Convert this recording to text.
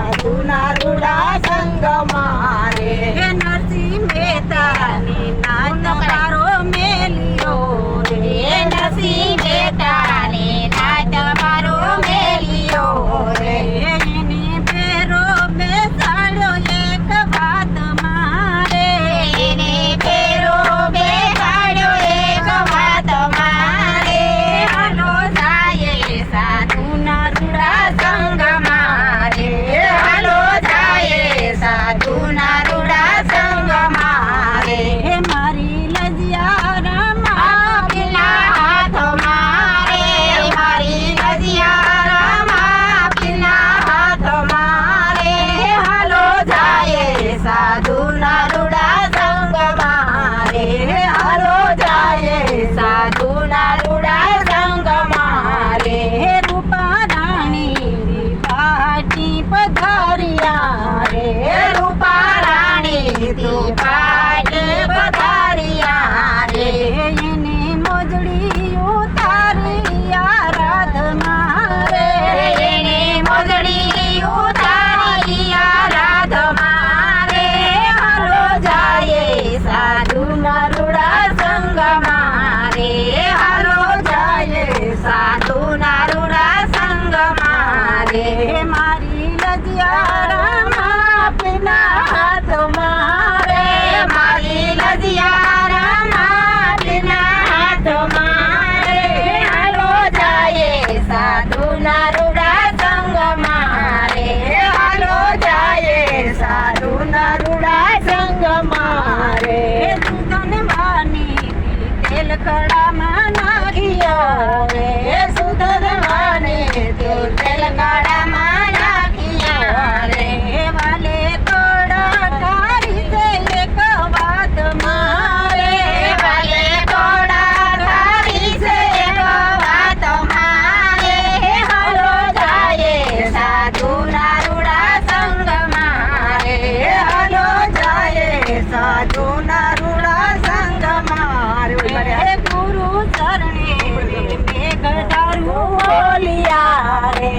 સાધુના રૂડા સંગ મારે નરસિંહ મહેતાની નાત મારો મેલિયો રે નરસિંહ મહેતાની નાત મારો મેલિયો રે એની ભેરો બેસાડ્યો એક વાત મારે એને ફેરો બેસાડ્યો એક વાત મારે હાલો જાય સાધુના રૂડા સંગ મારે હાલો જાય સાધુના રૂડા સંગ મારે મારી લજિયારામાં પેલા હાથ મારે મારી લજિયારામાં પેલા હાથ મારે હાલો જાય સાધુના રૂડા સંગ મારે હાલો જાય સાધુના રૂડા સંગ મારે રૂપા રાણી પાટી પધારિયા રે રૂપા રાણી તું પાટે પધારિયા રે એની મોજડી ઉતારિયા રાધ મારે એને મોજડી ઉતારિયા રાધ મારે હાલો જાય સાધુના રૂડા સંગ મારે હાલો જાય સાધુના રૂડા સંગ મારે મારી લજિયારામાં પેલા હાથ મારે મારી લજિયારામાં પેલા હાથ મારે હાલો જાય સાધુના રૂડા સંગ મારે હાલો જાય સાધુના રૂડા સંગ મારે સુધનવાની તેલ કડામાં નાખિયા રે સુધરવાની તું તેલંગાણામાં નાખિયા રે વાલે કડા તારી છે એક વાત મારે વાલે કોડા તારી છે એક વાત મારે હાલો જાય સાધુના રૂડા સંગ મારે હાલો જાય સાધુના રૂડા સંગ મારે ગુરુ ચરણે મેઘ ધારું બોલિયા રે